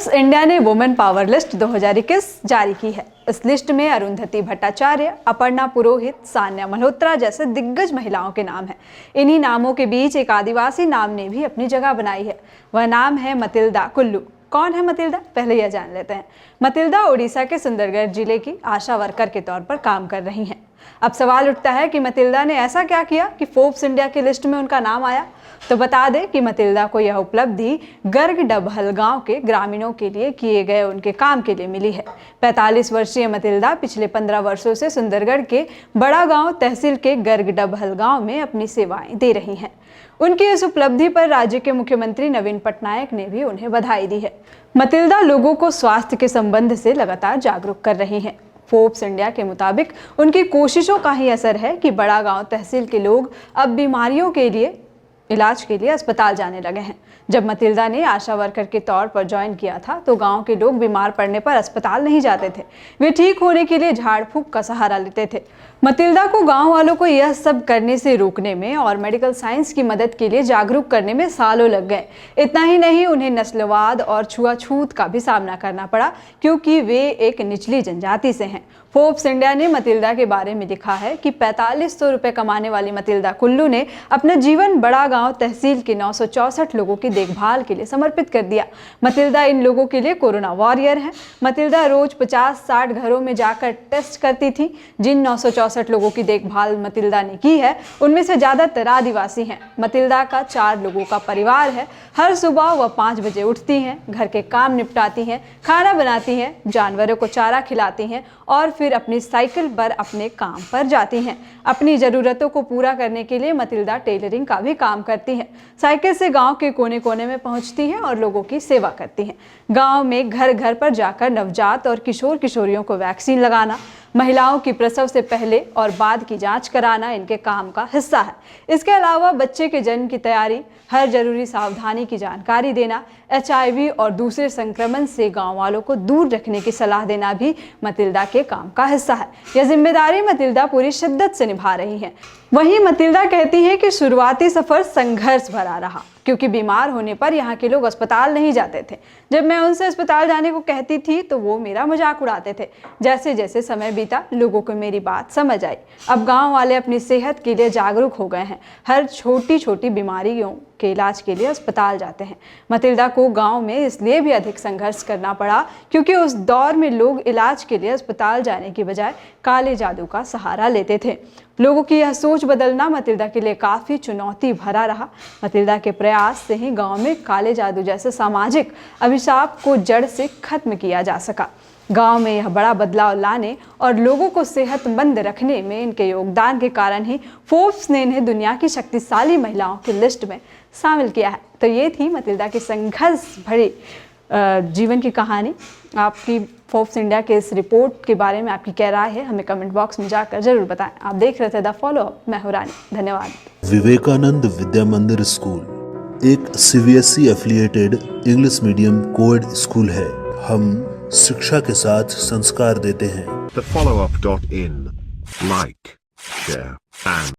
Forbes India ने women power list 2021 जारी की है। इस लिस्ट में अरुंधति भट्टाचार्य, अपर्णा पुरोहित, सान्या मल्होत्रा जैसे दिग्गज महिलाओं के नाम हैं। इन्हीं नामों के बीच एक आदिवासी नाम ने भी अपनी जगह बनाई है। वह नाम है मतिल्दा कुल्लू। कौन है मतिल्दा, पहले यह जान लेते हैं। मतिल्दा ओडिशा के सुंदरगढ़ जिले की आशा वर्कर के तौर पर काम कर रही हैं। अब सवाल उठता है कि मतिल्दा ने ऐसा क्या किया कि फोर्ब्स इंडिया की लिस्ट में उनका नाम आया। तो बता दें कि मतिल्दा को यह उपलब्धि गर्ग डबहल गांव के ग्रामीणों के लिए किए गए उनके काम के लिए मिली है। 45 वर्षीय मतिल्दा पिछले 15 वर्षों से सुंदरगढ़ के बड़ा गांव तहसील के गर्ग डबहल गांव में अपनी सेवाएं दे रही हैं। उनकी इस उपलब्धि पर राज्य के मुख्यमंत्री नवीन पटनायक ने भी उन्हें बधाई दी है। मतिल्दा लोगों को स्वास्थ्य के संबंध से लगातार जागरूक कर रही हैं। फोर्ब्स इंडिया के मुताबिक उनकी कोशिशों का ही असर है कि बड़ा गांव तहसील के लोग अब बीमारियों के लिए इलाज के लिए अस्पताल जाने लगे हैं। जब मतिल्दा ने आशा वर्कर के तौर पर ज्वाइन किया था तो गांव के लोग बीमार पड़ने पर अस्पताल नहीं जाते थे। वे ठीक होने के लिए झाड़ फूंक का सहारा लेते थे। मतिल्दा को गांव वालों को यह सब करने से रोकने में और मेडिकल साइंस की मदद के लिए जागरूक करने में सालों लग गए। इतना ही नहीं, उन्हें नस्लवाद और छुआछूत का भी सामना करना पड़ा क्योंकि वे एक निचली जनजाति से हैं। फोर्ब्स इंडिया ने मतिल्दा के बारे में लिखा है कि 4500 रुपए कमाने वाली मतिल्दा कुल्लू ने अपना जीवन बड़ा गांव तहसील के 964 लोगों की देखभाल के लिए समर्पित कर दिया। मतिल्दा इन लोगों के लिए कोरोना वॉरियर है। मतिल्दा रोज 50-60 घरों में जाकर टेस्ट करती थी। जिन 964 लोगों की देखभाल मतिल्दा ने की है उनमें से ज्यादातर आदिवासी हैं। मतिल्दा का 4 लोगों का परिवार है। हर सुबह वह 5 बजे उठती हैं, घर के काम निपटाती हैं, खाना बनाती हैं, जानवरों को चारा खिलाती हैं और फिर अपनी साइकिल पर अपने काम पर जाती हैं। अपनी ज़रूरतों को पूरा करने के लिए मतिल्दा टेलरिंग का भी काम करती हैं। साइकिल से गांव के कोने कोने में पहुंचती हैं और लोगों की सेवा करती हैं। गांव में घर घर पर जाकर नवजात और किशोर किशोरियों को वैक्सीन लगाना, महिलाओं की प्रसव से पहले और बाद की जांच कराना इनके काम का हिस्सा है। इसके अलावा बच्चे के जन्म की तैयारी, हर जरूरी सावधानी की जानकारी देना, HIV और दूसरे संक्रमण से गांव वालों को दूर रखने की सलाह देना भी मतिल्दा के काम का हिस्सा है। यह जिम्मेदारी मतिल्दा पूरी शिद्दत से निभा रही है। वहीं मतिल्दा कहती है कि शुरुआती सफर संघर्ष भरा रहा क्योंकि बीमार होने पर यहाँ के लोग अस्पताल नहीं जाते थे। जब मैं उनसे अस्पताल जाने को कहती थी तो वो मेरा मजाक उड़ाते थे। जैसे जैसे समय बीता लोगों को मेरी बात समझ आई। अब गांव वाले अपनी सेहत के लिए जागरूक हो गए हैं। हर छोटी छोटी बीमारियों के इलाज के लिए अस्पताल जाते हैं। मतिल्दा को गांव में इसलिए भी अधिक संघर्ष करना पड़ा क्योंकि उस दौर में लोग इलाज के लिए अस्पताल जाने की बजाय काले जादू का सहारा लेते थे। लोगों की यह सोच बदलना मतिल्दा के लिए काफ़ी चुनौती भरा रहा। मतिल्दा के प्रयास से ही गांव में काले जादू जैसे सामाजिक अभिशाप को जड़ से खत्म किया जा सका। गांव में यह बड़ा बदलाव लाने और लोगों को सेहतमंद रखने में इनके योगदान के कारण ही फोर्ब्स ने इन्हें दुनिया की शक्तिशाली महिलाओं की लिस्ट में शामिल किया है। तो ये थी मतिल्दा की संघर्ष भरी जीवन की कहानी। आपकी फोर्ब्स इंडिया के इस रिपोर्ट के बारे में आपकी क्या राय है, हमें कमेंट बॉक्स में जाकर जरूर बताएं। आप देख रहे थे द फॉलो अप, मैं हूं रानी। धन्यवाद। विवेकानंद विद्या मंदिर स्कूल एक CBSE affiliated English medium coed school है। हम शिक्षा के साथ संस्कार देते हैं। thefollowup.in, like, share and